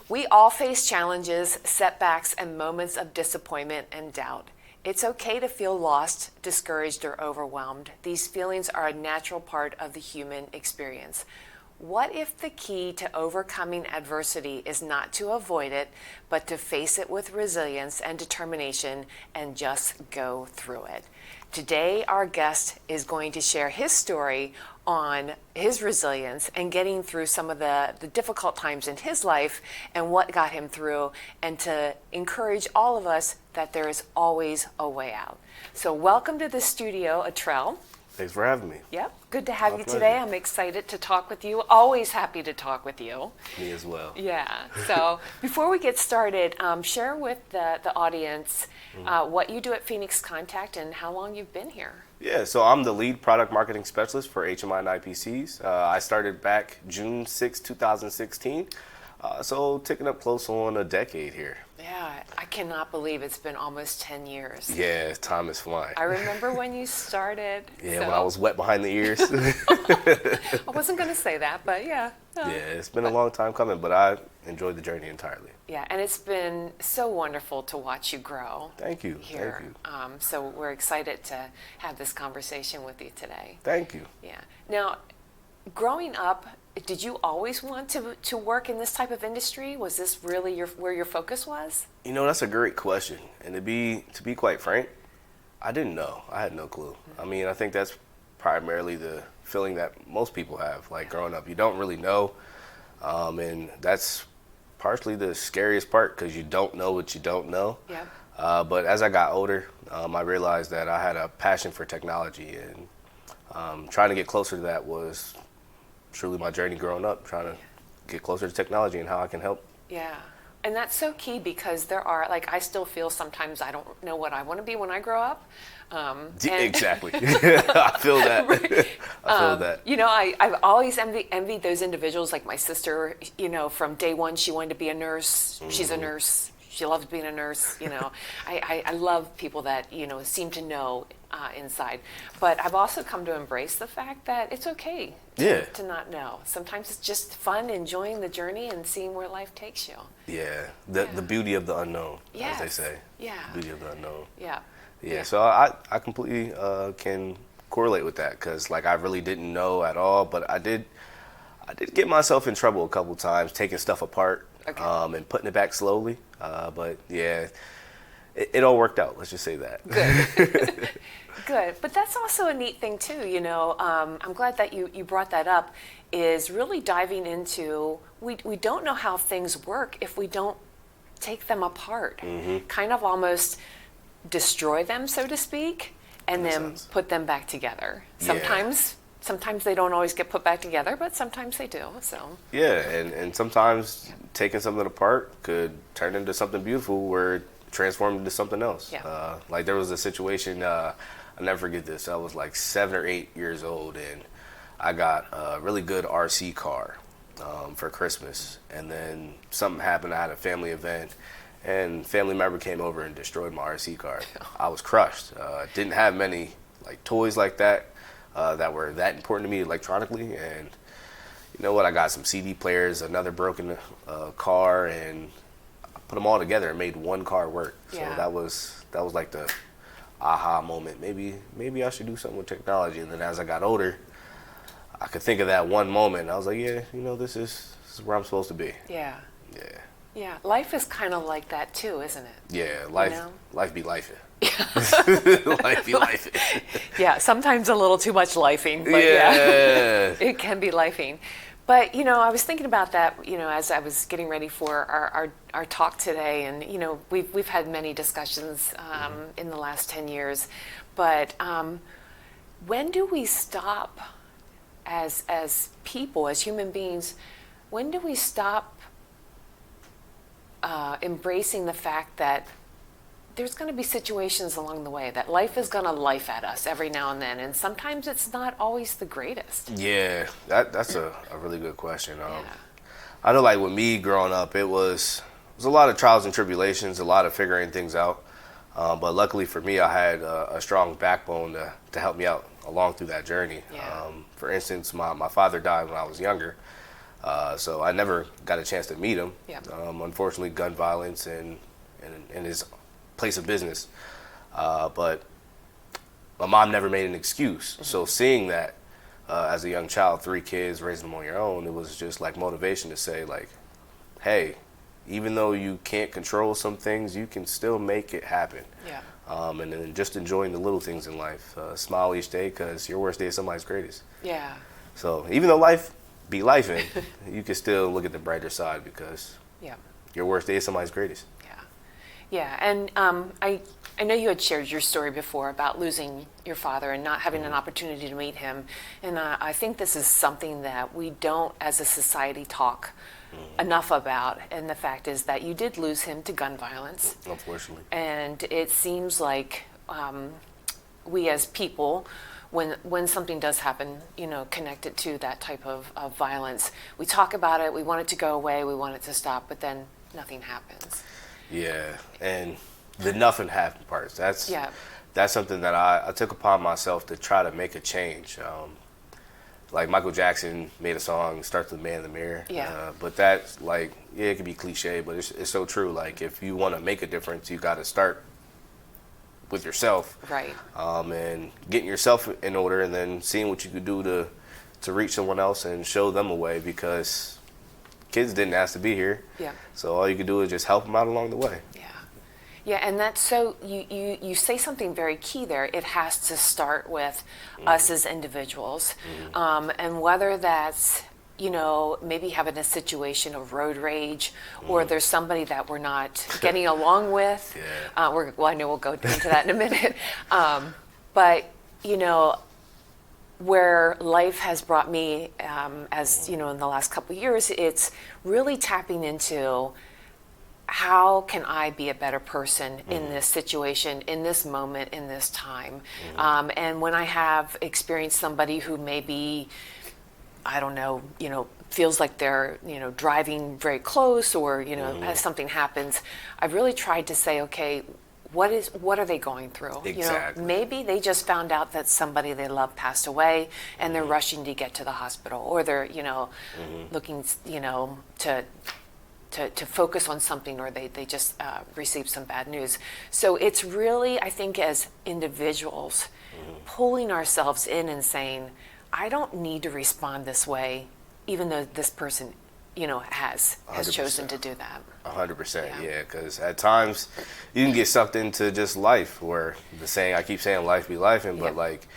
We all face challenges, setbacks, and moments of disappointment and doubt. It's okay to feel lost, discouraged, or overwhelmed. These feelings are a natural part of the human experience. What if the key to overcoming adversity is not to avoid it, but to face it with resilience and determination and just go through it? Today, our guest is going to share his story on his resilience and getting through some of the difficult times in his life and what got him through, and to encourage all of us that there is always a way out. So welcome to the studio, Atrell. Thanks for having me. Yep, good to have My you pleasure. today. I'm excited to talk with you. Always happy to talk with you. Me as well. Yeah, so before we get started, share with the audience what you do at Phoenix Contact and how long you've been here. Yeah, so I'm the lead product marketing specialist for HMI and IPCs. I started back June 6, 2016. So ticking up close on a decade here. Yeah, I cannot believe it's been almost 10 years. Yeah, time is flying. I remember when you started. Yeah, so when I was wet behind the ears. I wasn't going to say that, but yeah. Yeah, it's been a long time coming, but I enjoyed the journey entirely. Yeah, and it's been so wonderful to watch you grow. Thank you. Here. Thank you. So we're excited to have this conversation with you today. Thank you. Yeah. Now, growing up, did you always want to work in this type of industry? Was this really where your focus was? You know, that's a great question. And to be quite frank, I didn't know. I had no clue. I mean, I think that's primarily the feeling that most people have, like growing up. You don't really know. And that's partially the scariest part, because you don't know what you don't know. Yeah. But as I got older, I realized that I had a passion for technology, and trying to get closer to that was truly my journey growing up, trying to get closer to technology and how I can help. Yeah. And that's so key, because there are, like, I still feel sometimes I don't know what I want to be when I grow up. Exactly. I feel that. I feel that. You know, I've always envied those individuals, like my sister, you know, from day one, she wanted to be a nurse. Mm-hmm. She's a nurse. She loves being a nurse, you know. I love people that, you know, seem to know inside. But I've also come to embrace the fact that it's okay to not know. Sometimes it's just fun, enjoying the journey and seeing where life takes you. Yeah, the beauty of the unknown, yes. as they say. Yeah. The beauty of the unknown. Yeah. Yeah, so I completely can correlate with that, because like I really didn't know at all, but I did get myself in trouble a couple times, taking stuff apart. Okay. And putting it back slowly. But yeah, it all worked out. Let's just say that. Good. Good. But that's also a neat thing too, you know. I'm glad that you brought that up, is really diving into, we don't know how things work if we don't take them apart. Mm-hmm. Kind of almost destroy them, so to speak, and then put them back together. Sometimes they don't always get put back together, but sometimes they do. So yeah, and sometimes taking something apart could turn into something beautiful, where it transformed into something else. Yeah. Like there was a situation, I'll never forget this. I was like 7 or 8 years old, and I got a really good RC car for Christmas. And then something happened. I had a family event, and a family member came over and destroyed my RC car. I was crushed. Didn't have many like toys like that. That were that important to me electronically, and you know what? I got some CD players, another broken car, and I put them all together and made one car work. Yeah. So that was like the aha moment. Maybe I should do something with technology. And then as I got older, I could think of that one moment, and I was like, yeah, you know, this is where I'm supposed to be. yeah. Yeah. Yeah. Life is kind of like that too, isn't it? Yeah. Life be lifing. Life be lifing. Yeah, sometimes a little too much lifing, but Yeah. it can be lifing. But, you know, I was thinking about that, you know, as I was getting ready for our talk today, and, you know, we've had many discussions in the last 10 years, but when do we stop as people, as human beings, when do we stop embracing the fact that there's going to be situations along the way that life is going to life at us every now and then, and sometimes it's not always the greatest. Yeah, that's a really good question. I know, like with me growing up, it was a lot of trials and tribulations, a lot of figuring things out. But luckily for me, I had a strong backbone to help me out along through that journey. Yeah. For instance, my father died when I was younger. So I never got a chance to meet him. Yeah. Unfortunately, gun violence and in his place of business. But my mom never made an excuse. So seeing that as a young child, 3 kids, raising them on your own, it was just like motivation to say like, hey, even though you can't control some things, you can still make it happen. Yeah. And then just enjoying the little things in life. Smile each day because your worst day is somebody's greatest. Yeah. So even though life be lifing, you can still look at the brighter side because Yeah. your worst day is somebody's greatest. Yeah. Yeah. And I know you had shared your story before about losing your father and not having an opportunity to meet him. And I think this is something that we don't, as a society, talk enough about. And the fact is that you did lose him to gun violence. Unfortunately. And it seems like we as people, when something does happen, connected to that type of violence, we talk about it, we want it to go away, we want it to stop, but then nothing happens. Yeah, and the nothing happened parts. That's Yeah. that's something that I took upon myself to try to make a change. Like Michael Jackson made a song, "Start with the Man in the Mirror." Yeah. But that's like, yeah, it can be cliche, but it's so true. Like if you want to make a difference, you got to start with yourself. Right. And getting yourself in order, and then seeing what you could do to reach someone else and show them a way, because kids didn't ask to be here. Yeah. So all you could do is just help them out along the way. Yeah. Yeah, and that's so, you say something very key there. It has to start with us as individuals. And whether that's, maybe having a situation of road rage, or there's somebody that we're not getting along with. Yeah. Well, I know we'll go into that in a minute. But, where life has brought me, as in the last couple of years, it's really tapping into how can I be a better person in this situation, in this moment, in this time. And when I have experienced somebody who maybe, I don't know, feels like they're, driving very close, or, as something happens, I've really tried to say, okay, what are they going through? Exactly. Maybe they just found out that somebody they love passed away, and they're rushing to get to the hospital, or they're, looking, to focus on something, or they just received some bad news. So it's really, I think, as individuals, pulling ourselves in and saying, I don't need to respond this way, even though this person, has 100%. chosen to do that. 100%, Yeah. yeah, because at times you can get sucked into just life, where I keep saying life be life, but Yeah. like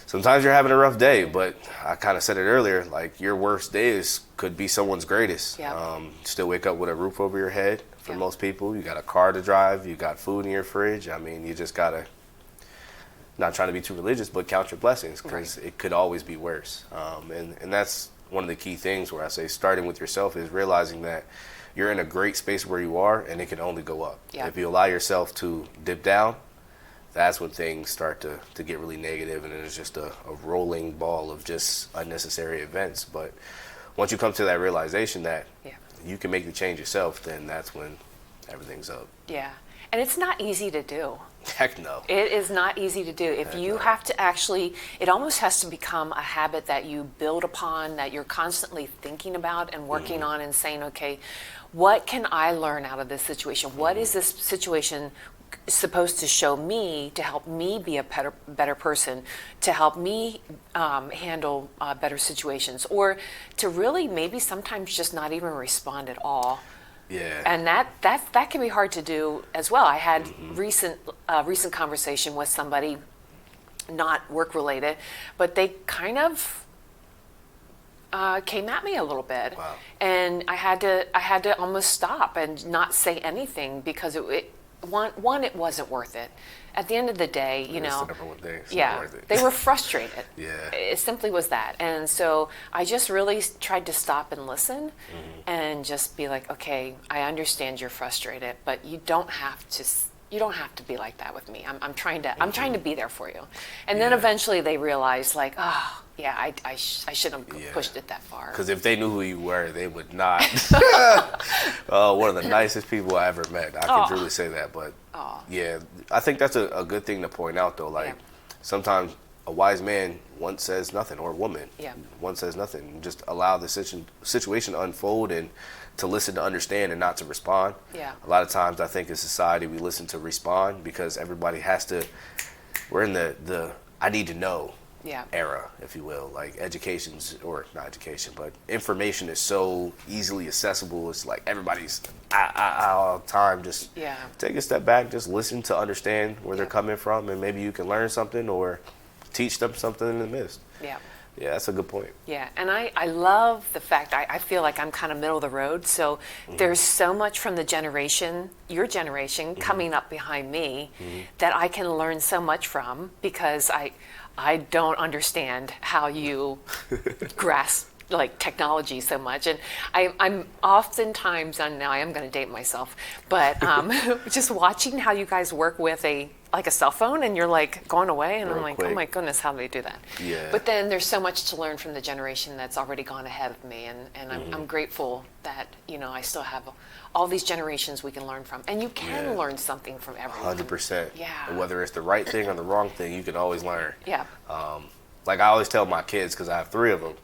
sometimes you're having a rough day, but I kind of said it earlier, like your worst days could be someone's greatest. Yeah. Still wake up with a roof over your head for Yeah. most people. You got a car to drive, you got food in your fridge. I mean, you just gotta, not trying to be too religious, but count your blessings, because it could always be worse. And that's one of the key things where I say starting with yourself is realizing that you're in a great space where you are, and it can only go up. Yeah. If you allow yourself to dip down, that's when things start to get really negative, and it's just a rolling ball of just unnecessary events. But once you come to that realization that Yeah. you can make the change yourself, then that's when everything's up. Yeah. And it's not easy to do. Heck no. It is not easy to do. If you have to actually, it almost has to become a habit that you build upon, that you're constantly thinking about and working on, and saying, okay, what can I learn out of this situation? What is this situation supposed to show me to help me be a better person, to help me handle better situations, or to really maybe sometimes just not even respond at all. Yeah. And that can be hard to do as well. I had recent conversation with somebody, not work related, but they kind of came at me a little bit. Wow. And I had to almost stop and not say anything, because it wasn't worth it. At the end of the day, It's the number one thing. It's not yeah, worth it. they were frustrated. Yeah. It simply was that. And so I just really tried to stop and listen, and just be like, okay, I understand you're frustrated, but you don't have to be like that with me. I'm trying to be there for you. And then Yeah. eventually they realized, like, oh, yeah, I shouldn't have pushed it that far. Because if they knew who you were, they would not. One of the nicest people I ever met. I can truly say that. But yeah, I think that's a good thing to point out, though. Like, Yeah. sometimes a wise man once says nothing, or a woman Yeah. once says nothing. Just allow the situation to unfold and to listen to understand and not to respond. Yeah. A lot of times I think in society we listen to respond because everybody has to, we're in the I need to know Yeah. era, if you will. Like education's, or not education, but information is so easily accessible. It's like everybody's all the time. Just Yeah. take a step back, just listen to understand where they're Yeah. coming from, and maybe you can learn something or teach them something in the midst. Yeah. Yeah, that's a good point. Yeah, and I love the fact I feel like I'm kind of middle of the road. So there's so much from the generation, your generation, coming up behind me that I can learn so much from, because I don't understand how you grasp like technology so much. And I'm oftentimes, and now I am going to date myself, but just watching how you guys work with a cell phone, and you're like going away, and I'm Real like, quick. oh my goodness, how do they do that? Yeah. But then there's so much to learn from the generation that's already gone ahead of me, and I'm grateful that, I still have all these generations we can learn from, and you can Yeah. learn something from everyone. 100%. Yeah. And whether it's the right thing or the wrong thing, you can always learn. Yeah. Like I always tell my kids, because I have 3 of them,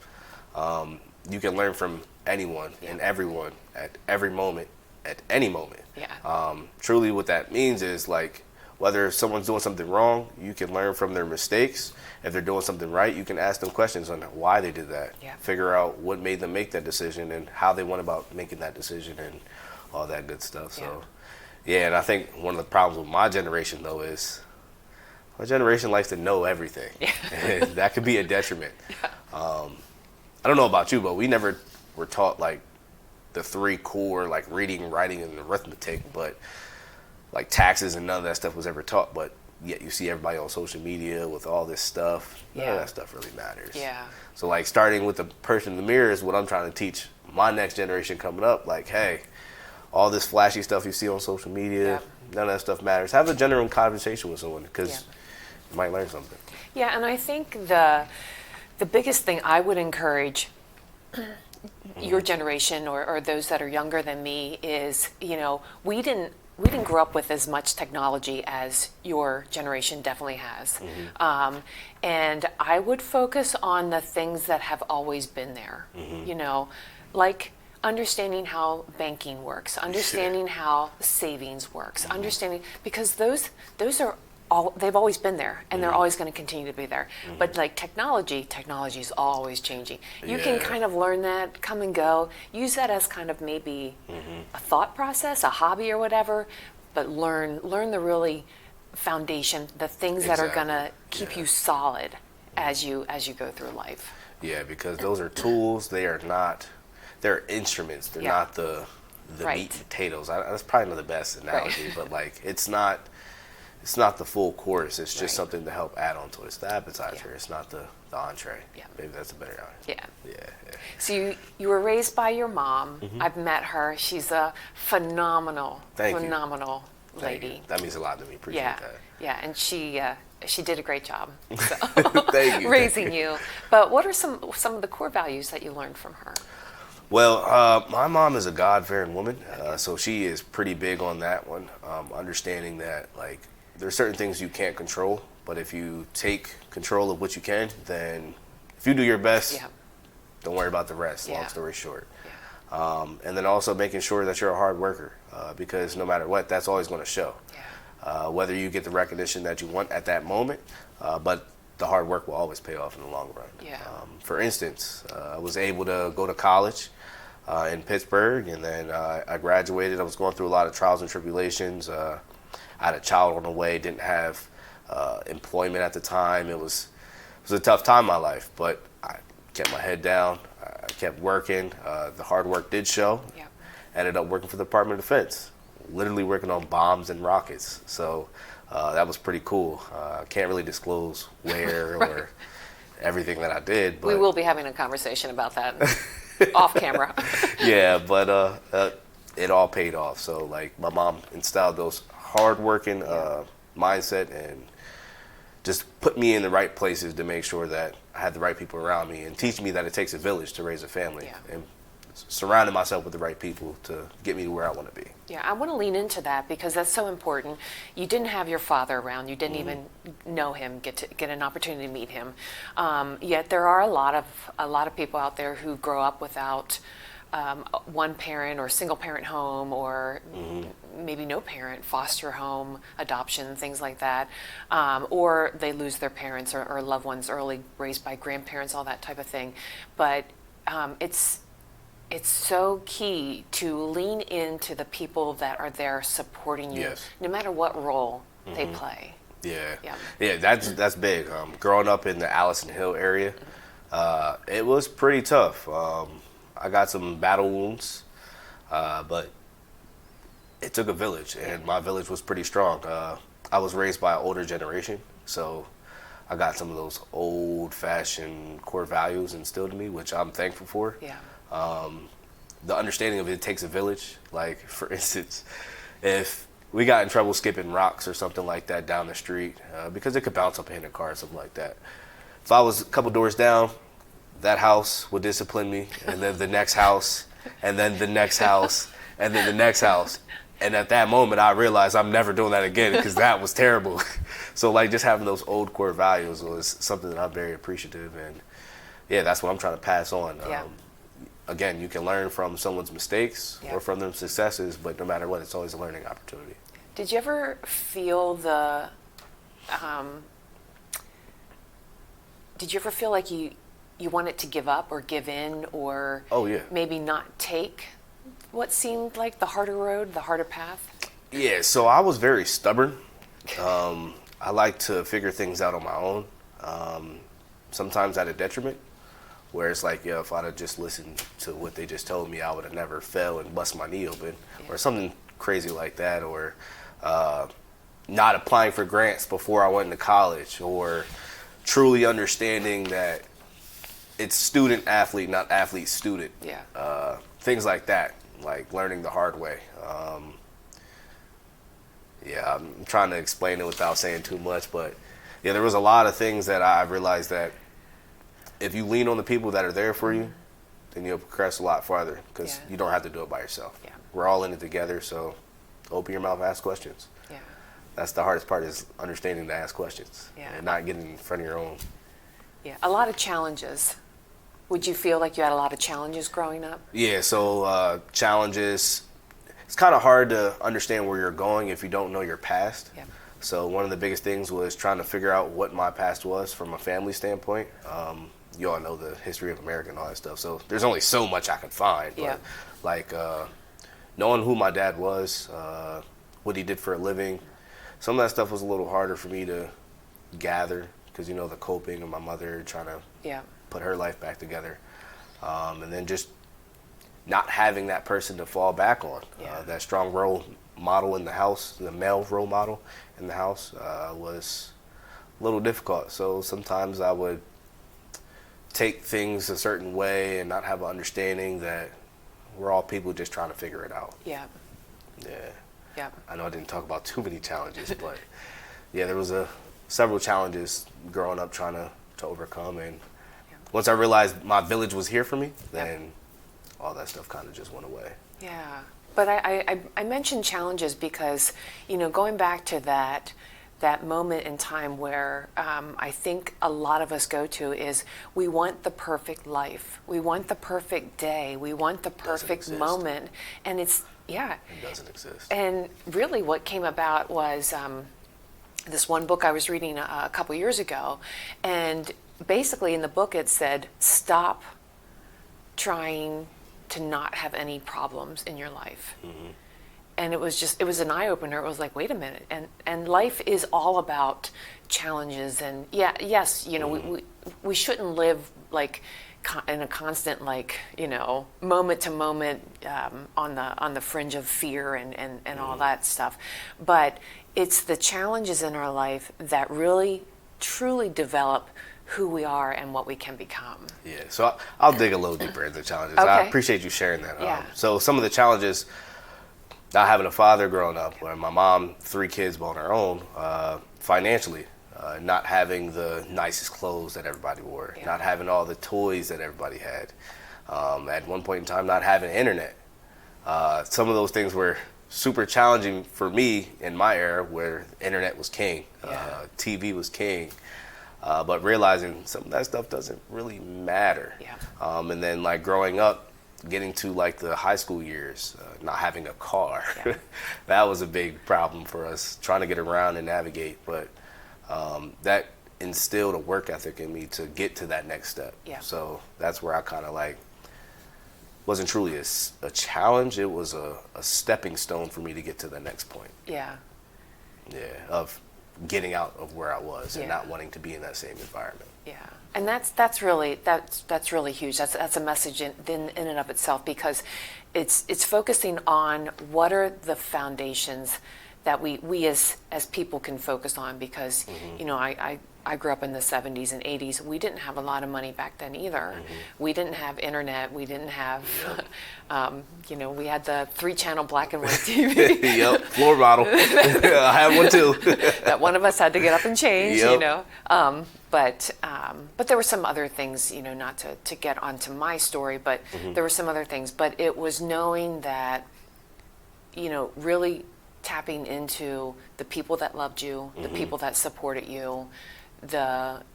you can learn from anyone and everyone at every moment, at any moment. Yeah. Truly what that means is, like, whether someone's doing something wrong, you can learn from their mistakes. If they're doing something right, you can ask them questions on why they did that. Yeah. Figure out what made them make that decision and how they went about making that decision and all that good stuff. So, yeah, and I think one of the problems with my generation, though, is my generation likes to know everything. Yeah. And that could be a detriment. I don't know about you, but we never were taught, like, the 3 core, like, reading, writing, and arithmetic, but like taxes and none of that stuff was ever taught. But yet you see everybody on social media with all this stuff. None of Yeah. that stuff really matters. Yeah. So, like, starting with the person in the mirror is what I'm trying to teach my next generation coming up. Like, hey, all this flashy stuff you see on social media, Yeah. none of that stuff matters. Have a genuine conversation with someone, because Yeah. you might learn something. Yeah, and I think the biggest thing I would encourage your generation, or those that are younger than me, is, we didn't grow up with as much technology as your generation definitely has. And I would focus on the things that have always been there, like understanding how banking works, understanding how savings works, understanding, because those are they've always been there, and they're always going to continue to be there. But like technology is always changing. You can Yeah. kind of learn that, come and go, use that as kind of maybe a thought process, a hobby or whatever, but learn the really foundation, the things that are going to keep you solid as you go through life. Yeah, because those are tools. They're instruments. They're Yeah. not the Right. meat and potatoes. That's probably not the best analogy, but like it's not the full course. It's just Right. something to help add on to it. It's the appetizer. Yeah. It's not the entree. Yeah. Maybe that's a better answer. Yeah. Yeah. So you were raised by your mom. I've met her. She's a phenomenal Thank you. lady. Thank you. That means a lot to me. Appreciate Yeah, that. yeah, and she did a great job so, Thank you. raising you. But what are some of the core values that you learned from her? Well, my mom is a God-fearing woman, so she is pretty big on that one. Understanding that, like, there's certain things you can't control, but if you take control of what you can, then if you do your best, Yeah, don't worry about the rest. Yeah. Long story short. yeah, And then also making sure that you're a hard worker, because no matter what, that's always going to show. yeah, Whether you get the recognition that you want at that moment, but the hard work will always pay off in the long run. Yeah. For instance, I was able to go to college in Pittsburgh, and then I graduated. I was going through a lot of trials and tribulations. I had a child on the way, didn't have employment at the time. It was a tough time in my life, but I kept my head down. I kept working. The hard work did show. yeah, Ended up working for the Department of Defense, literally working on bombs and rockets. So that was pretty cool. Can't really disclose where or everything that I did. But we will be having a conversation about that off camera. yeah, but it all paid off. So, like, my mom instilled those hard-working mindset and just put me in the right places to make sure that I had the right people around me and teach me that it takes a village to raise a family. Yeah. And surrounding myself with the right people to get me to where I want to be. Yeah, I want to lean into that because that's so important. You didn't have your father around. You didn't even know him, get an opportunity to meet him. Yet there are a lot of people out there who grow up without one parent or single parent home or maybe no parent, foster home, adoption, things like that. Or they lose their parents or loved ones early, raised by grandparents, all that type of thing. But it's so key to lean into the people that are there supporting you, Yes. no matter what role they play. Yeah, that's big. Growing up in the Allison Hill area, it was pretty tough. I got some battle wounds, but it took a village, and my village was pretty strong. I was raised by an older generation, so I got some of those old-fashioned core values instilled in me, which I'm thankful for. Yeah. The understanding of it takes a village. Like, for instance, if we got in trouble skipping rocks or something like that down the street, because it could bounce up in a car or something like that. If I was a couple doors down, that house would discipline me, and then the next house, and then the next house, and then the next house. And at that moment, I realized I'm never doing that again because that was terrible. So, like, just having those old core values was something that I'm very appreciative, and yeah, that's what I'm trying to pass on. Yeah. Again, you can learn from someone's mistakes Yeah. or from their successes, but no matter what, it's always a learning opportunity. Did you ever feel like you wanted to give up or give in or Oh, yeah. maybe not take what seemed like the harder road, the harder path? Yeah, so I was very stubborn. I like to figure things out on my own, sometimes at a detriment, where it's like, yeah, if I'd have just listened to what they just told me, I would have never fell and bust my knee open, or something crazy like that, or not applying for grants before I went into college, or truly understanding that it's student athlete, not athlete student. Yeah. Things like that, like learning the hard way. Yeah, I'm trying to explain it without saying too much, but yeah, there was a lot of things that I realized that if you lean on the people that are there for you, then you'll progress a lot farther because Yeah. you don't have to do it by yourself. Yeah. We're all in it together, so open your mouth, ask questions. Yeah. That's the hardest part, is understanding to ask questions Yeah. and not getting in front of your own. Yeah. A lot of challenges. Would you feel like you had a lot of challenges growing up? Yeah, so challenges. It's kind of hard to understand where you're going if you don't know your past. Yeah. So one of the biggest things was trying to figure out what my past was from a family standpoint. You all know the history of America and all that stuff, so there's only so much I could find. But Yeah. like knowing who my dad was, what he did for a living, some of that stuff was a little harder for me to gather because, you know, the coping of my mother trying to Yeah. put her life back together, and then just not having that person to fall back on. Yeah. That strong role model in the house, the male role model in the house, was a little difficult. So sometimes I would take things a certain way and not have an understanding that we're all people just trying to figure it out. Yeah. Yeah. Yeah. I know I didn't talk about too many challenges, but yeah, there was several challenges growing up trying to overcome, and once I realized my village was here for me, then all that stuff kind of just went away. Yeah, but I mentioned challenges because, you know, going back to that moment in time where I think a lot of us go to is we want the perfect life, we want the perfect day, we want the perfect moment, and it's It doesn't exist. And really, what came about was this one book I was reading a couple years ago, and basically in the book it said, stop trying to not have any problems in your life. Mm-hmm. And it was an eye-opener. It was like, wait a minute, and life is all about challenges, and yes, you know, we shouldn't live like in a constant, like, you know, moment to moment on the fringe of fear and all that stuff. But it's the challenges in our life that really truly develop who we are and what we can become. Yeah, so I'll dig a little deeper into challenges. I Okay. appreciate you sharing that. Yeah. So some of the challenges, not having a father growing up, where my mom, 3 kids on her own, financially, not having the nicest clothes that everybody wore, Yeah. not having all the toys that everybody had, At one point in time, not having internet. Some of those things were super challenging for me in my era where internet was king, TV was king, but realizing some of that stuff doesn't really matter. Yeah. And then like growing up, getting to like the high school years, not having a car, that was a big problem for us trying to get around and navigate. But that instilled a work ethic in me to get to that next step. Yeah. So that's where I kind of like, wasn't truly a challenge. It was a stepping stone for me to get to the next point. Yeah. Yeah, of getting out of where I was and Yeah. not wanting to be in that same environment. Yeah, and that's really huge. That's a message in and of itself, because it's focusing on what are the foundations that we as people can focus on, because you know, I grew up in the 70s and 80s. We didn't have a lot of money back then either. We didn't have internet. We didn't have, you know, we had the 3-channel black and white TV. Yep, floor model. I have one too. That one of us had to get up and change, you Yep. know. But there were some other things, you know, not to get onto my story, but there were some other things. But it was knowing that, you know, really tapping into the people that loved you, the people that supported you,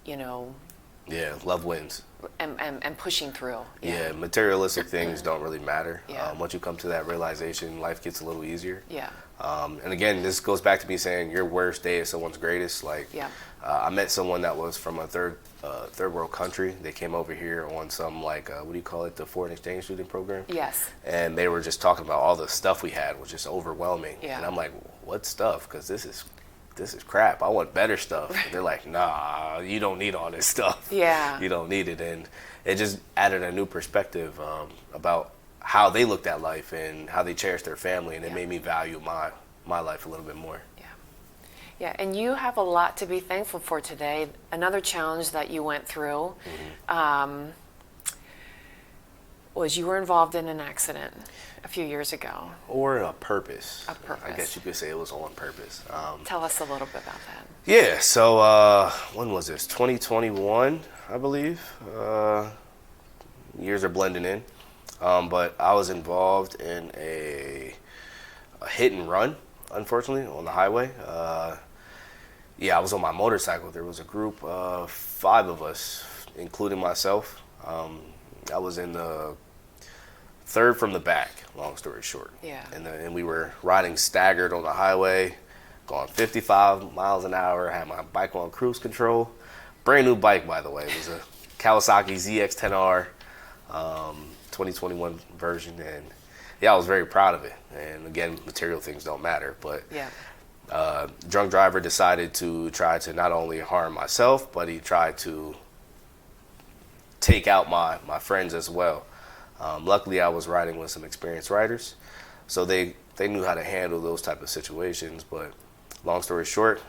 you know, Yeah, love wins. and pushing through. Yeah, materialistic things don't really matter. Yeah. Once you come to that realization, life gets a little easier. Yeah. And again, this goes back to me saying your worst day is someone's greatest. Like, Yeah. I met someone that was from a third world country. They came over here on some like what do you call it, the foreign exchange student program. Yes. And they were just talking about all the stuff we had was just overwhelming. Yeah. And I'm like, what stuff? Because this is crap. I want better stuff. And they're like, nah, you don't need all this stuff. Yeah. You don't need it. And it just added a new perspective about how they looked at life and how they cherished their family, and it made me value my life a little bit more. Yeah, and you have a lot to be thankful for today. Another challenge that you went through was you were involved in an accident a few years ago. Or a purpose. A purpose. I guess you could say it was on purpose. Tell us a little bit about that. Yeah, so when was this? 2021, I believe. Years are blending in. But I was involved in a hit and run, unfortunately, on the highway. I was on my motorcycle. There was a group of 5 of us, including myself. I was in the third from the back, long story short. Yeah. And we were riding staggered on the highway, going 55 miles an hour. I had my bike on cruise control. Brand new bike, by the way. It was a Kawasaki ZX-10R 2021 version. And yeah, I was very proud of it. And again, material things don't matter. But Yeah. Drunk driver decided to try to not only harm myself, but he tried to take out my friends as well. Luckily, I was riding with some experienced riders, so they knew how to handle those type of situations. But long story short,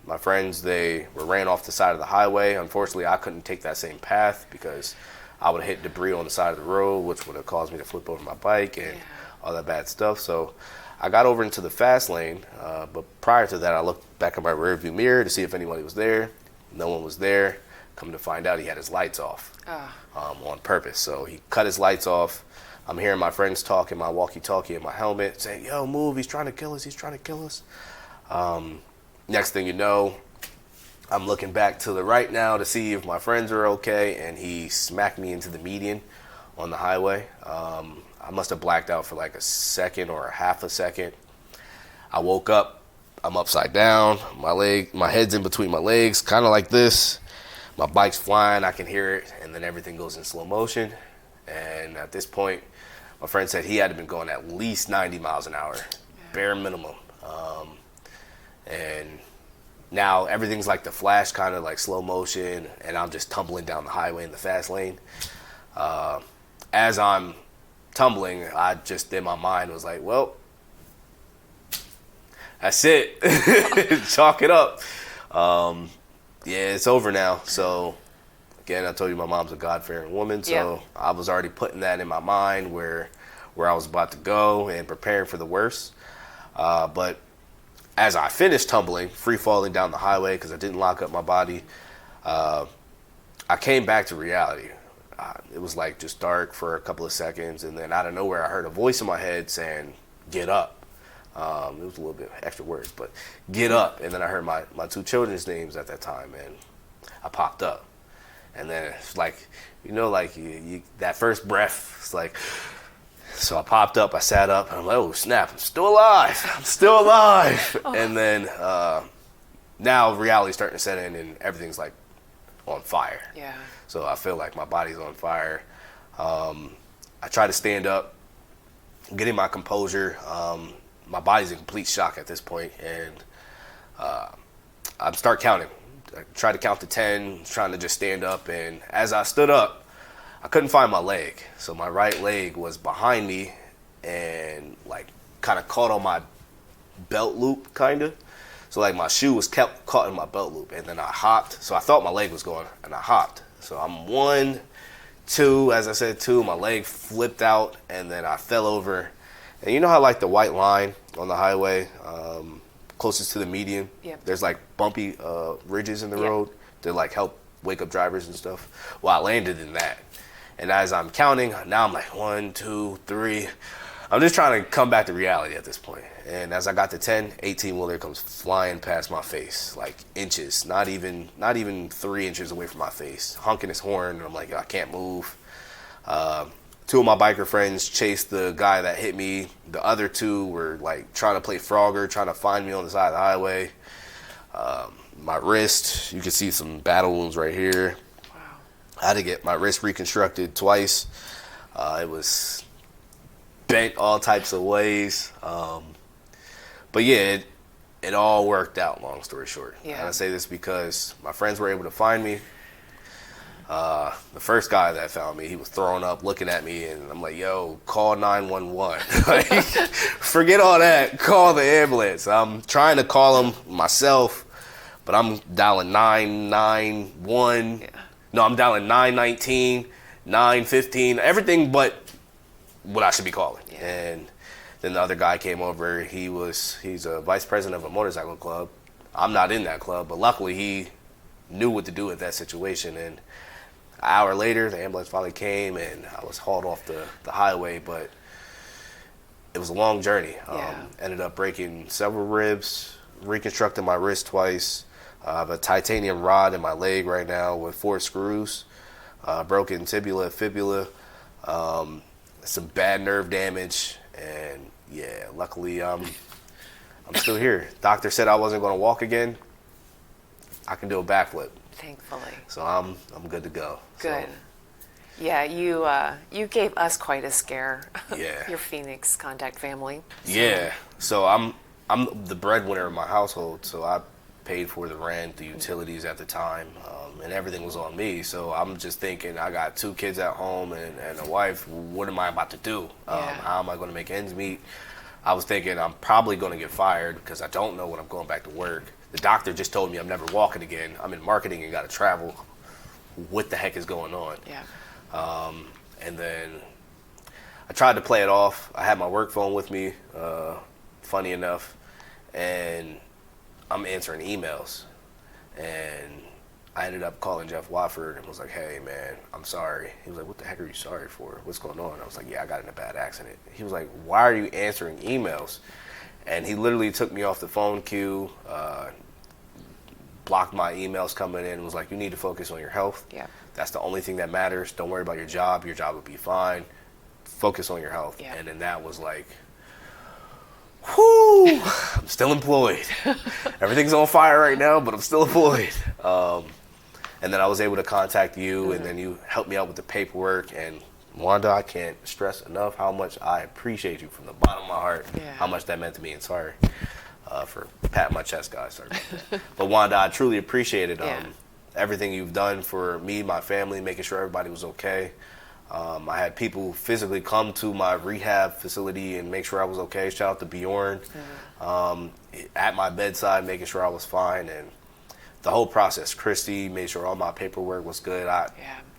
my friends, they were ran off the side of the highway. Unfortunately, I couldn't take that same path because I would have hit debris on the side of the road, which would have caused me to flip over my bike and all that bad stuff. So I got over into the fast lane, but prior to that, I looked back in my rearview mirror to see if anybody was there. No one was there. Come to find out, he had his lights off on purpose. So he cut his lights off. I'm hearing my friends talk in my walkie-talkie and my helmet, saying, "Yo, move! He's trying to kill us! He's trying to kill us!" Next thing you know, I'm looking back to the right now to see if my friends are okay, and he smacked me into the median on the highway. I must have blacked out for like a second or a half a second. I woke up. I'm upside down. My head's in between my legs, kind of like this. My bike's flying. I can hear it, and then everything goes in slow motion. And at this point, my friend said he had to been going at least 90 miles an hour, bare minimum. And now everything's like the Flash, kind of like slow motion, and I'm just tumbling down the highway in the fast lane. As I'm tumbling, I just in my mind was like, well, that's it. Chalk it up. Yeah, it's over now. So again, I told you my mom's a God-fearing woman, so I was already putting that in my mind where I was about to go and preparing for the worst. But as I finished tumbling, free falling down the highway because I didn't lock up my body, I came back to reality. it was like just dark for a couple of seconds, and then out of nowhere I heard a voice in my head saying, "Get up." It was a little bit extra words, but "Get up." And then I heard my two children's names at that time, and I popped up. And then it's like, like you that first breath, it's like, so I popped up, I sat up, and I'm like, oh snap, I'm still alive. I'm still alive. Oh. And then now reality's starting to set in, and everything's like on fire. Yeah. So I feel like my body's on fire. I try to stand up, getting my composure. My body's in complete shock at this point, and I start counting. I tried to count to 10, trying to just stand up, and as I stood up, I couldn't find my leg. So my right leg was behind me and like kind of caught on my belt loop, kind of. So like my shoe was kept caught in my belt loop, and then I hopped. So I thought my leg was going, and I hopped. So I'm 1, 2, as I said, 2, my leg flipped out, and then I fell over. And you know how like the white line on the highway, closest to the median, there's like bumpy ridges in the road to like help wake up drivers and stuff. Well, I landed in that. And as I'm counting, now I'm like 1, 2, 3. I'm just trying to come back to reality at this point. And as I got to 10, 18-wheeler comes flying past my face, like inches, not even 3 inches away from my face, honking his horn. And I'm like, I can't move. 2 of my biker friends chased the guy that hit me. The other 2 were like trying to play Frogger, trying to find me on the side of the highway. My wrist, you can see some battle wounds right here. Wow. I had to get my wrist reconstructed twice. It was bent all types of ways. But yeah, it all worked out, long story short. Yeah. And I say this because my friends were able to find me. The first guy that found me, he was throwing up, looking at me, and I'm like, yo, call 911. Like, forget all that. Call the ambulance. I'm trying to call him myself, but I'm dialing 991. Yeah. No, I'm dialing 919, 915, everything but what I should be calling. Yeah. And then the other guy came over. He's a vice president of a motorcycle club. I'm not in that club, but luckily he knew what to do at that situation. And an hour later, the ambulance finally came, and I was hauled off the highway, but it was a long journey. Ended up breaking several ribs, reconstructing my wrist twice. I have a titanium rod in my leg right now with 4 screws, broken tibia, fibula, some bad nerve damage, and yeah, luckily I'm still here. Doctor said I wasn't going to walk again. I can do a backflip. Thankfully. So I'm good to go. Good. So, yeah, you gave us quite a scare. Yeah. Your Phoenix Contact family. So. Yeah. So I'm the breadwinner of my household, so I paid for the rent, the utilities at the time, and everything was on me. So I'm just thinking, I got 2 kids at home and a wife. What am I about to do? How am I going to make ends meet? I was thinking I'm probably going to get fired because I don't know when I'm going back to work. The doctor just told me I'm never walking again. I'm in marketing and got to travel. What the heck is going on? Yeah. And then I tried to play it off. I had my work phone with me, funny enough, and I'm answering emails. And I ended up calling Jeff Watford and was like, hey, man, I'm sorry. He was like, what the heck are you sorry for? What's going on? I was like, yeah, I got in a bad accident. He was like, why are you answering emails? And he literally took me off the phone queue, blocked my emails coming in, and was like, you need to focus on your health. Yeah. That's the only thing that matters. Don't worry about your job. Your job will be fine. Focus on your health. Yeah. And then that was like, whoo, I'm still employed. Everything's on fire right now, but I'm still employed. And then I was able to contact you, and then you helped me out with the paperwork. And Wanda, I can't stress enough how much I appreciate you from the bottom of my heart, how much that meant to me. And sorry for patting my chest, guys. Sorry. But Wanda, I truly appreciated everything you've done for me, my family, making sure everybody was okay. I had people physically come to my rehab facility and make sure I was okay. Shout out to Bjorn at my bedside, making sure I was fine. And the whole process, Christy made sure all my paperwork was good.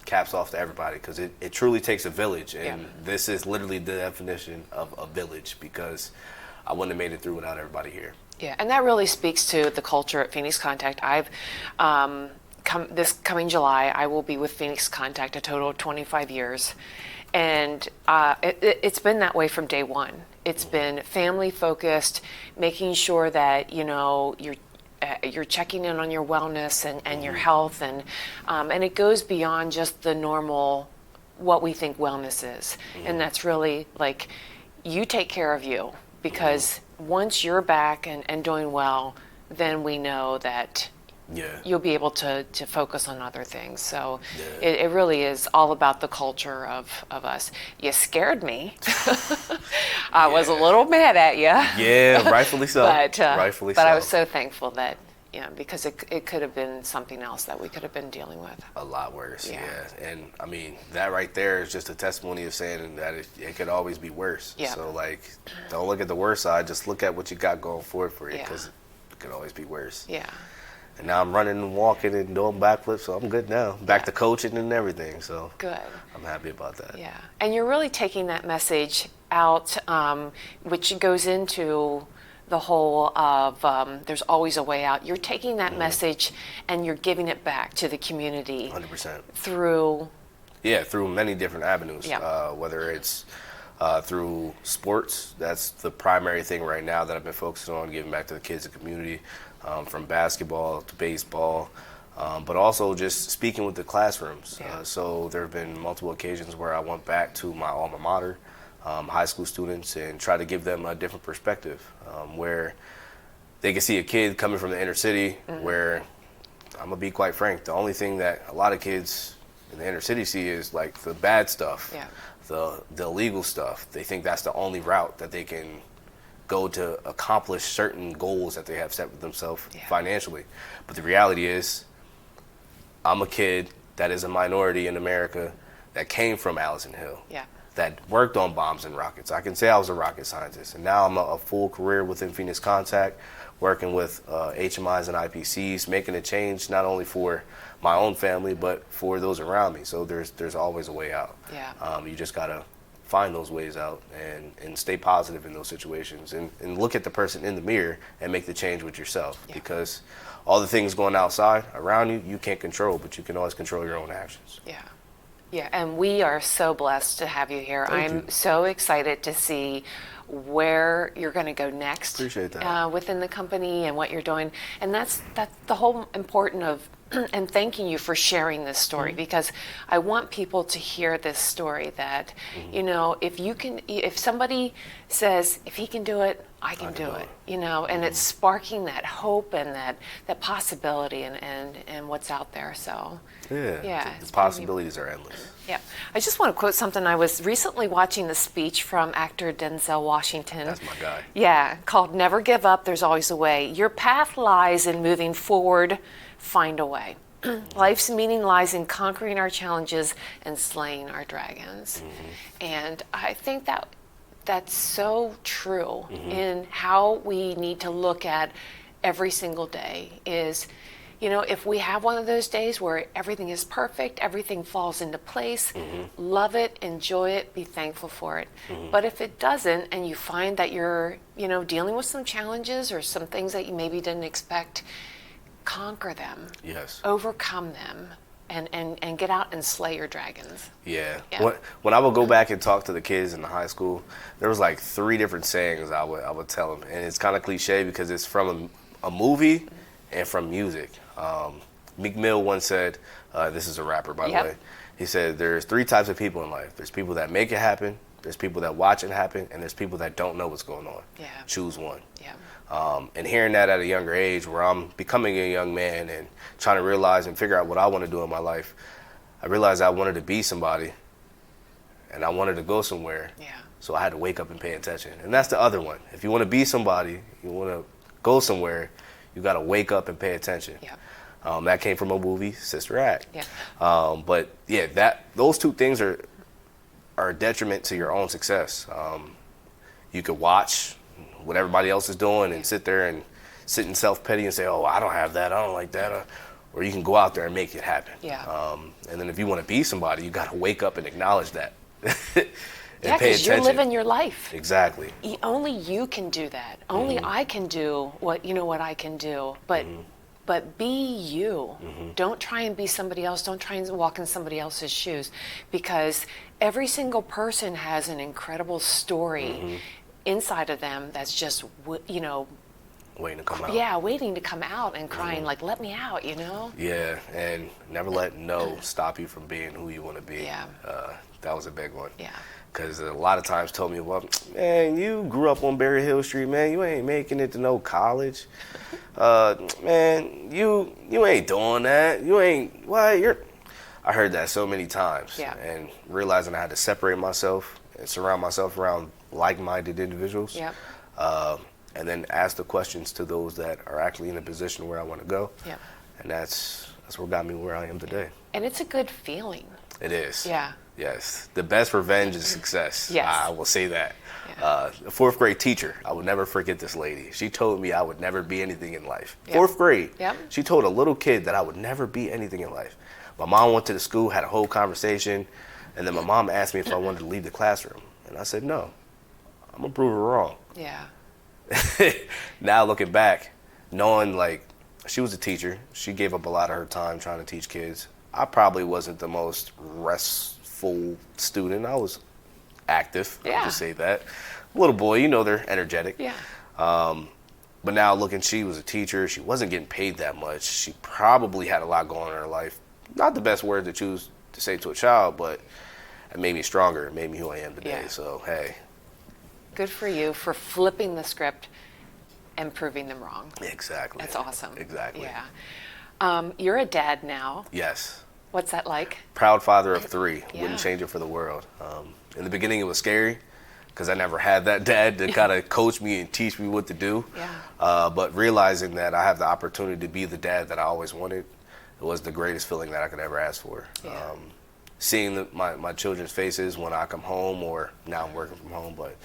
Caps off to everybody, because it truly takes a village. And this is literally the definition of a village, because I wouldn't have made it through without everybody here. Yeah, and that really speaks to the culture at Phoenix Contact. I've this coming July, I will be with Phoenix Contact a total of 25 years. And it's been that way from day one. It's been family focused, making sure that, you're checking in on your wellness and your health. And it goes beyond just the normal, what we think wellness is. And that's really like, you take care of you, because once you're back and doing well, then we know that you'll be able to focus on other things. So it really is all about the culture of us. You scared me. I was a little mad at you. Yeah, rightfully so. But I was so thankful that, because it could have been something else that we could have been dealing with. A lot worse, yeah. And I mean, that right there is just a testimony of saying that it could always be worse. Yeah. So like, don't look at the worst side, just look at what you got going forward for you, because it could always be worse. Yeah. And now I'm running and walking and doing backflips, so I'm good now. Back to coaching and everything, so good. I'm happy about that. Yeah, and you're really taking that message out, which goes into the whole of there's always a way out. You're taking that message and you're giving it back to the community. 100%. Through many different avenues. Yeah. Whether it's through sports, that's the primary thing right now that I've been focusing on, giving back to the kids and community. From basketball to baseball, but also just speaking with the classrooms. So there have been multiple occasions where I went back to my alma mater, high school students, and try to give them a different perspective, where they can see a kid coming from the inner city, where, I'm gonna be quite frank, the only thing that a lot of kids in the inner city see is like the bad stuff, the illegal stuff. They think that's the only route that they can go to accomplish certain goals that they have set with themselves financially. But the reality is, I'm a kid that is a minority in America that came from Allison Hill, that worked on bombs and rockets. I can say I was a rocket scientist, and now I'm a full career within Phoenix Contact, working with HMIs and IPCs, making a change not only for my own family, but for those around me. So there's always a way out. You just gotta find those ways out and stay positive in those situations, and look at the person in the mirror and make the change with yourself, because all the things going outside around you can't control, but you can always control your own actions. Yeah, and we are so blessed to have you here. I'm so excited to see where you're going to go next. Appreciate that. Within the company and what you're doing. And that's the whole important of, and thanking you for sharing this story, because I want people to hear this story that, if somebody says, if he can do it, I can do it, and it's sparking that hope and that possibility and what's out there. So the possibilities are endless. Yeah. I just want to quote something. I was recently watching the speech from actor Denzel Washington. That's my guy. Yeah, called Never Give Up, There's Always a Way. Your path lies in moving forward, find a way. Life's meaning lies in conquering our challenges and slaying our dragons. And I think that's so true in how we need to look at every single day is, if we have one of those days where everything is perfect, everything falls into place, love it, enjoy it, be thankful for it. But if it doesn't, and you find that you're, dealing with some challenges or some things that you maybe didn't expect, conquer them, overcome them, and get out and slay your dragons. Yeah. When I would go back and talk to the kids in the high school, there was like 3 different sayings I would tell them, and it's kind of cliche because it's from a movie and from music. Meek Mill once said, this is a rapper by the way, he said there's 3 types of people in life. There's people that make it happen, there's people that watch it happen, and there's people that don't know what's going on. Choose one. And hearing that at a younger age, where I'm becoming a young man and trying to realize and figure out what I want to do in my life, I realized I wanted to be somebody and I wanted to go somewhere. So I had to wake up and pay attention. And that's the other one. If you want to be somebody, you want to go somewhere, you got to wake up and pay attention. That came from a movie, Sister Act. But those 2 things are a detriment to your own success. You could watch what everybody else is doing and sit there and sit in self-pity and say, oh, I don't have that, I don't like that. Or you can go out there and make it happen. And then if you want to be somebody, you got to wake up and acknowledge that. Yeah, because you're living your life. Exactly. Only you can do that. Only I can do what I can do. But but be you. Don't try and be somebody else. Don't try and walk in somebody else's shoes, because every single person has an incredible story inside of them that's just, Waiting to come out. yeah, waiting to come out and crying like, let me out, Yeah, and never let no stop you from being who you want to be. Yeah. That was a big one. Yeah. Because a lot of times told me, well, man, you grew up on Berry Hill Street, man. You ain't making it to no college. Man, you ain't doing that. You ain't, what? I heard that so many times. Yeah. And realizing I had to separate myself and surround myself around like-minded individuals. Yep. And then ask the questions to those that are actually in a position where I want to go. Yep. And that's what got me where I am today. And it's a good feeling. It is. Yeah. Yes. The best revenge is success. Yes. I will say that. Yeah. A fourth grade teacher, I will never forget this lady. She told me I would never be anything in life. Yep. Fourth grade. Yep. She told a little kid that I would never be anything in life. My mom went to the school, had a whole conversation, and then my mom asked me if I wanted to leave the classroom. And I said, no, I'm going to prove her wrong. Yeah. Now looking back, knowing like she was a teacher, she gave up a lot of her time trying to teach kids. I probably wasn't the most restful student. I was active, Yeah. I'll just say that. Little boy, they're energetic. Yeah. But now looking, she was a teacher. She wasn't getting paid that much. She probably had a lot going on in her life. Not the best word to choose to say to a child, but it made me stronger. It made me who I am today. Yeah. So, hey. Good for you for flipping the script and proving them wrong. Exactly. That's awesome. Exactly. Yeah. You're a dad now. Yes. What's that like? Proud father of 3. Yeah. Wouldn't change it for the world. In the beginning, it was scary because I never had that dad to kind of coach me and teach me what to do. Yeah. But realizing that I have the opportunity to be the dad that I always wanted, it was the greatest feeling that I could ever ask for. Yeah. Seeing my children's faces when I come home, or now I'm working from home, but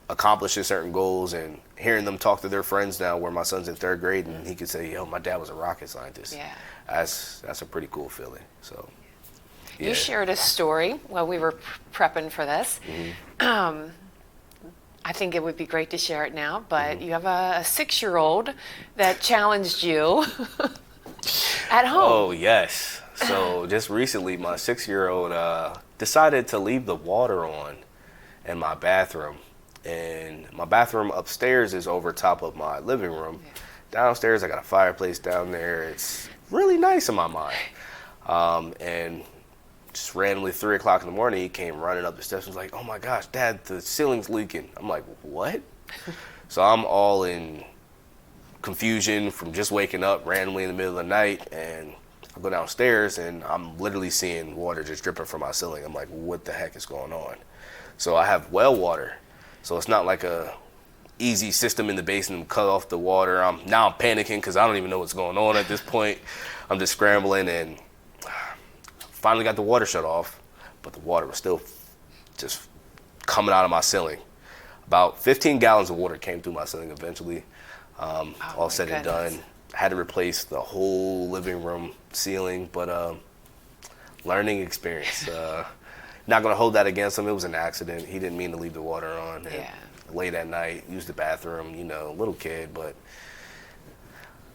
accomplishing certain goals and hearing them talk to their friends now, where my son's in 3rd grade and he could say, yo, my dad was a rocket scientist. Yeah. That's a pretty cool feeling. So, yeah. You shared a story while we were prepping for this. I think it would be great to share it now, but you have a 6-year-old that challenged you at home. Oh, yes. So just recently, my 6-year-old decided to leave the water on in my bathroom. And my bathroom upstairs is over top of my living room. Yeah. Downstairs, I got a fireplace down there. It's really nice in my mind. And just randomly 3 o'clock in the morning, he came running up the steps and was like, oh my gosh, Dad, the ceiling's leaking. I'm like, what? So I'm all in confusion from just waking up randomly in the middle of the night, and I go downstairs and I'm literally seeing water just dripping from my ceiling. I'm like, what the heck is going on? So I have well water. So it's not like a easy system in the basement to cut off the water. I'm panicking because I don't even know what's going on at this point. I'm just scrambling and finally got the water shut off, but the water was still just coming out of my ceiling. About 15 gallons of water came through my ceiling eventually. All said and done. I had to replace the whole living room ceiling, but learning experience. Not going to hold that against him. It was an accident. He didn't mean to leave the water on. Yeah. Late at night, used the bathroom, little kid, but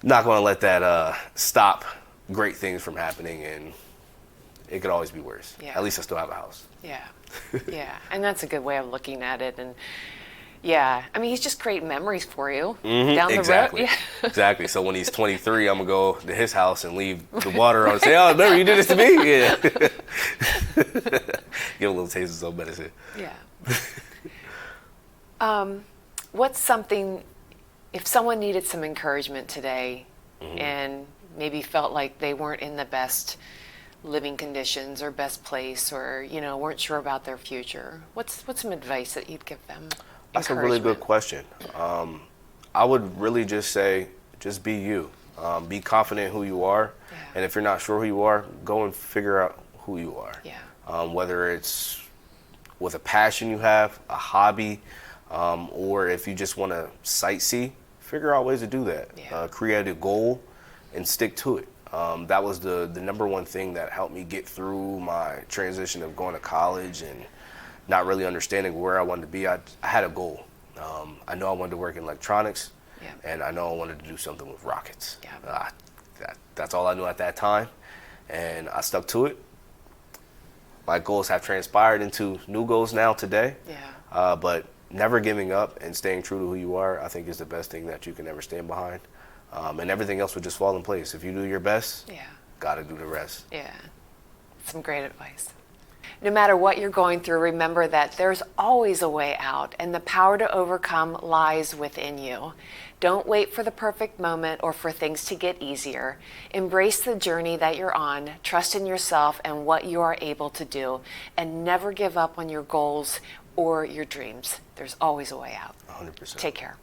not going to let that stop great things from happening, and it could always be worse. Yeah. At least I still have a house. Yeah. Yeah. And that's a good way of looking at it. And yeah, I mean, he's just creating memories for you down the Exactly. road. Yeah. Exactly. So when he's 23, I'm going to go to his house and leave the water on and say, oh, remember you did this to me? Yeah. Give a little taste of some medicine. Yeah. What's something, if someone needed some encouragement today and maybe felt like they weren't in the best living conditions or best place, or, weren't sure about their future, what's some advice that you'd give them? That's a really good question. I would really just say, just be you. Be confident who you are. Yeah. And if you're not sure who you are, go and figure out who you are. Yeah. Whether it's with a passion you have, a hobby, or if you just want to sightsee, figure out ways to do that. Yeah. Create a goal and stick to it. That was the number one thing that helped me get through my transition of going to college and not really understanding where I wanted to be. I had a goal. I know I wanted to work in electronics, Yeah. And I know I wanted to do something with rockets. Yeah. That's all I knew at that time, and I stuck to it. My goals have transpired into new goals now today. Yeah. But never giving up and staying true to who you are, I think, is the best thing that you can ever stand behind. And everything else would just fall in place. If you do your best, Yeah. gotta do the rest. Yeah. Some great advice. No matter what you're going through, remember that there's always a way out, and the power to overcome lies within you. Don't wait for the perfect moment or for things to get easier. Embrace the journey that you're on, trust in yourself and what you are able to do, and never give up on your goals or your dreams. There's always a way out. 100%. Take care.